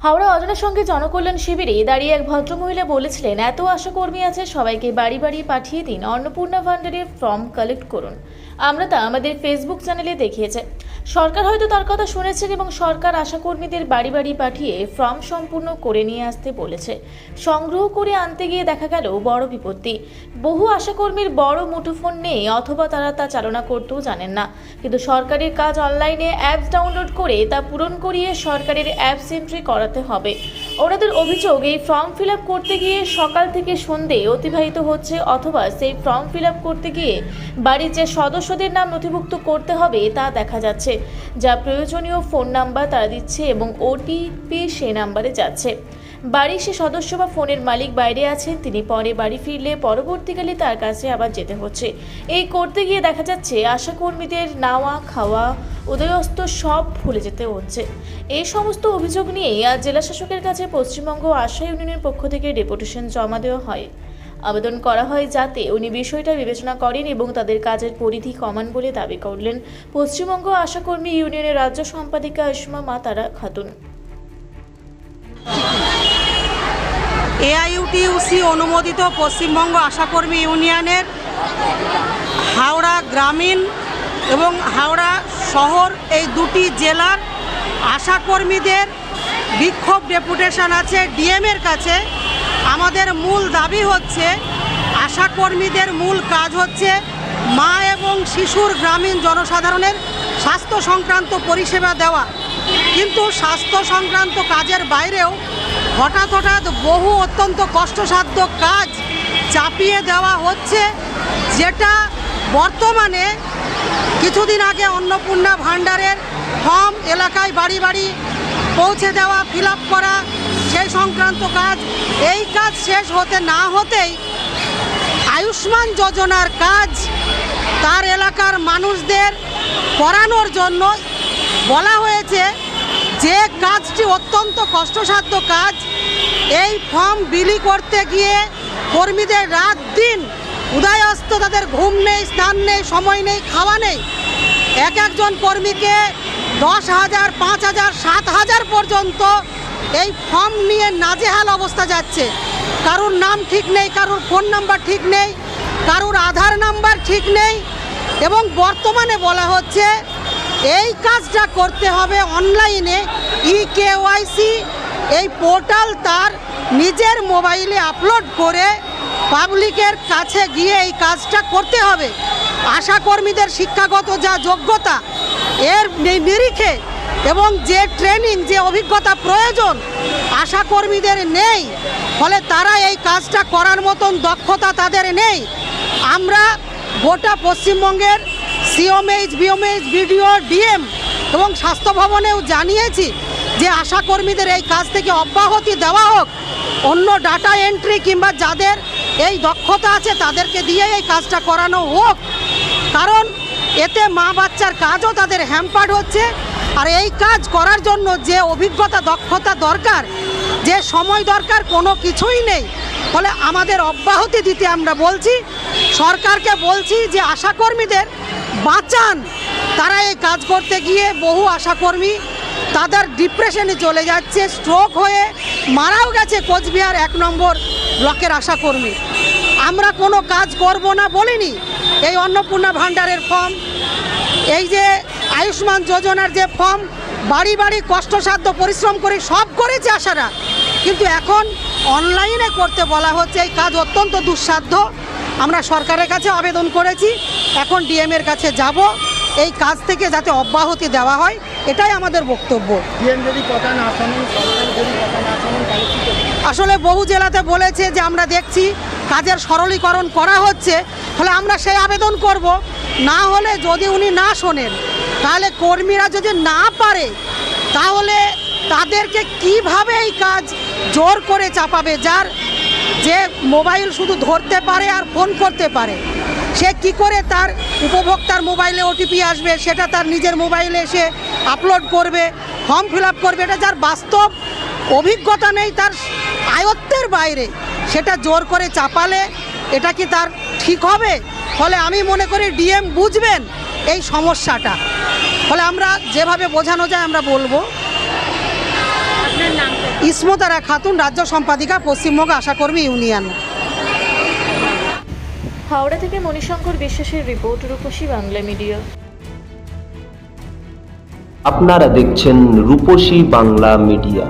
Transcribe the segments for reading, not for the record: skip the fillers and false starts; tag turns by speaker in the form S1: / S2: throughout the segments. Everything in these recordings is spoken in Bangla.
S1: হাওড়া অজানার সঙ্গে জনকল্যাণ শিবিরে দাঁড়িয়ে এক ভদ্রমহিলা বলেছিলেন, এত আশাকর্মী আছে, সবাইকে বাড়ি বাড়ি পাঠিয়ে দিন, অন্নপূর্ণা ভান্ডারের ফর্ম কালেক্ট করুন। আমরা তা আমাদের ফেসবুক চ্যানেলে দেখিয়েছে। সরকার হয়তো তার কথা শুনেছেন এবং সরকার আশাকর্মীদের বাড়ি বাড়ি পাঠিয়ে ফর্ম সম্পূর্ণ করে নিয়ে আসতে বলেছে। সংগ্রহ করে আনতে গিয়ে দেখা গেল বড় বিপত্তি। বহু আশাকর্মীর বড় মুঠোফোন নেই, অথবা তারা তা চালনা করতেও জানেন না। কিন্তু সরকারের কাজ অনলাইনে অ্যাপস ডাউনলোড করে তা পূরণ করিয়ে সরকারের অ্যাপস এন্ট্রি করাতে হবে। ওনাদের অভিযোগ, এই ফর্ম ফিল আপ করতে গিয়ে সকাল থেকে সন্ধে অতিবাহিত হচ্ছে, অথবা সেই ফর্ম ফিল আপ করতে গিয়ে বাড়ির যে সদস্যদের নাম নথিভুক্ত করতে হবে তা দেখা যাচ্ছে, যা প্রয়োজনীয় ফোন নাম্বার তারা দিচ্ছে এবং ওটিপি সেই নাম্বারে যাচ্ছে। বাড়ির সে সদস্য বা ফোনের মালিক বাইরে আছেন, তিনি পরে বাড়ি ফিরলে পরবর্তীকালে তার কাছে আবার যেতে হচ্ছে। এই করতে গিয়ে দেখা যাচ্ছে আশাকর্মীদের নাওয়া খাওয়া উদয়স্ত সব ভুলে যেতে হচ্ছে। এই সমস্ত অভিযোগ নিয়ে আজ জেলা শাসকের কাছে পশ্চিমবঙ্গ আশা ইউনিয়নের পক্ষ থেকে ডেপুটেশন জমা দেওয়া হয়। আবেদন করা হয় যাতে উনি বিষয়টা বিবেচনা করেন এবং তাদের কাজের পরিধি কমান বলে দাবি করলেন পশ্চিমবঙ্গ আশাকর্মী ইউনিয়নের রাজ্য সম্পাদিকা ইসমা মাতারা খাতুন।
S2: এআইইউটিইউসি অনুমোদিত পশ্চিমবঙ্গ আশাকর্মী ইউনিয়নের হাওড়া গ্রামীণ এবং হাওড়া শহর এই দুটি জেলার আশাকর্মীদের বিক্ষোভ ডেপুটেশন আছে ডিএমের কাছে। আমাদের মূল দাবি হচ্ছে, আশাকর্মীদের মূল কাজ হচ্ছে মা এবং শিশুর গ্রামীণ জনসাধারণের স্বাস্থ্য সংক্রান্ত পরিষেবা দেওয়া, কিন্তু স্বাস্থ্য সংক্রান্ত কাজের বাইরেও হঠাৎ বহু অত্যন্ত কষ্টসাধ্য কাজ চাপিয়ে দেওয়া হচ্ছে, যেটা বর্তমানে কিছুদিন আগে অন্নপূর্ণা ভান্ডারের ফর্ম এলাকায় বাড়ি বাড়ি পৌঁছে দেওয়া, ফিল আপ করা, সেই সংক্রান্ত কাজ, এই কাজ শেষ হতে না হতেই আয়ুষ্মান যোজনার কাজ তার এলাকার মানুষদের করানোর জন্য বলা হয়েছে। যে কাজটি অত্যন্ত কষ্টসাধ্য কাজ, এই ফর্ম বিলি করতে গিয়ে কর্মীদের রাত দিন উদয়স্ত, তাদের ঘুম নেই, স্নান নেই, সময় নেই, খাওয়া নেই। একজন কর্মীকে 10,000, 5,000, 7,000 পর্যন্ত এই ফর্ম নিয়ে নাজেহাল অবস্থা যাচ্ছে। কারুর নাম ঠিক নেই, কারুর ফোন নাম্বার ঠিক নেই, কারুর আধার নাম্বার ঠিক নেই, এবং বর্তমানে বলা হচ্ছে এই কাজটা করতে হবে অনলাইনে। ইকেওয়াইসি এই পোর্টাল তার নিজের মোবাইলে আপলোড করে পাবলিকের কাছে গিয়ে এই কাজটা করতে হবে। আশাকর্মীদের শিক্ষাগত যা যোগ্যতা, এর নিরিখে এবং যে ট্রেনিং, যে অভিজ্ঞতা প্রয়োজন আশাকর্মীদের নেই, ফলে তারা এই কাজটা করার মতন দক্ষতা তাদের নেই। আমরা গোটা পশ্চিমবঙ্গের সিওমএইচ, বিওমএইচ, বিডিও, ডিএম এবং স্বাস্থ্য ভবনেও জানিয়েছি যে আশাকর্মীদের এই কাজ থেকে অব্যাহতি দেওয়া হোক। অন্য ডাটা এন্ট্রি কিংবা যাদের এই দক্ষতা আছে তাদেরকে দিয়ে এই কাজটা করানো হোক, কারণ এতে মা বাচ্চার কাজও তাদের হ্যাম্পার্ড হচ্ছে। আর এই কাজ করার জন্য যে অভিজ্ঞতা, দক্ষতা দরকার, যে সময় দরকার, কোনো কিছুই নেই। ফলে আমাদের অব্যাহতি দিতে আমরা বলছি, সরকারকে বলছি যে আশাকর্মীদের বাঁচান। তারা এই কাজ করতে গিয়ে বহু আশাকর্মী তাদের ডিপ্রেশনে চলে যাচ্ছে, স্ট্রোক হয়ে মারাও গেছে কোচবিহার 1 নম্বর ব্লকের আশাকর্মী। আমরা কোনো কাজ করব না বলিনি। এই অন্নপূর্ণা ভান্ডারের ফর্ম, এই যে আয়ুষ্মান যোজনার যে ফর্ম, বাড়ি বাড়ি কষ্টসাধ্য পরিশ্রম করে সব করেছে আশারা, কিন্তু এখন অনলাইনে করতে বলা হচ্ছে। এই কাজ অত্যন্ত দুঃসাধ্য। আমরা সরকারের কাছে আবেদন করেছি, এখন ডিএমের কাছে যাব, এই কাজ থেকে যাতে অব্যাহতি দেওয়া হয়, এটাই আমাদের বক্তব্য। আসলে বহু জেলাতে বলেছে যে আমরা দেখছি কাজের সরলীকরণ করা হচ্ছে, ফলে আমরা সেই আবেদন করব। না হলে যদি উনি না শোনেন, তাহলে কর্মীরা যদি না পারে, তাহলে তাদেরকে কিভাবে এই কাজ জোর করে চাপাবে? যার যে মোবাইল শুধু ধরতে পারে আর ফোন করতে পারে, সে কি করে তার উপভোক্তার মোবাইলে ওটিপি আসবে, সেটা তার নিজের মোবাইলে এসে আপলোড করবে, ফর্ম ফিল আপ করবে? এটা যার বাস্তব অভিজ্ঞতা নেই, তার আয়ত্তের বাইরে, সেটা জোর করে চাপালে এটা কি তার ঠিক হবে? ফলে আমি মনে করি ডিএম বুঝবেন এই সমস্যাটা। ফলে আমরা যেভাবে বোঝানো যায় আমরা বলবো।
S3: আপনার নামটা?
S2: ইসমতারা খাতুন, রাজ্য সম্পাদিকা, পশ্চিমবঙ্গ আশাকর্মী ইউনিয়ন।
S1: হাওড়া থেকে মণিশঙ্কর বিশ্বাসের রিপোর্ট, রূপসী বাংলা মিডিয়া।
S3: আপনারা দেখছেন রূপসী বাংলা মিডিয়া।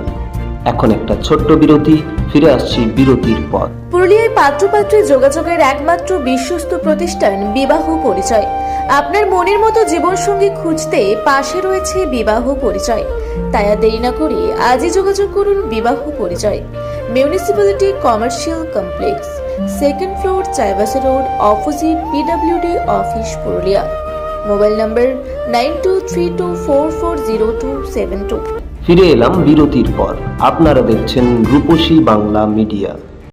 S3: এখন একটা ছোট্ট বিরতি, ফিরে আসছি বিরতির পর।
S1: পুরুলিয়ায় পাত্রপাত্রী যোগাযোগের একমাত্র বিশ্বস্ত প্রতিষ্ঠান বিবাহ পরিচয়। আপনার মনের মতো জীবনসঙ্গী খুঁজতে পাশে রয়েছে বিবাহ পরিচয়। তাই আর দেরি না করে আজই যোগাযোগ করুন বিবাহ পরিচয়। Municipality commercial complex, 2nd floor, Chaibasa road, opposite PWD office, Purulia. Mobile নম্বর 9232440272।
S3: ফিরে এলাম বিরতির পর। আপনারা দেখছেন রূপসী বাংলা মিডিয়া।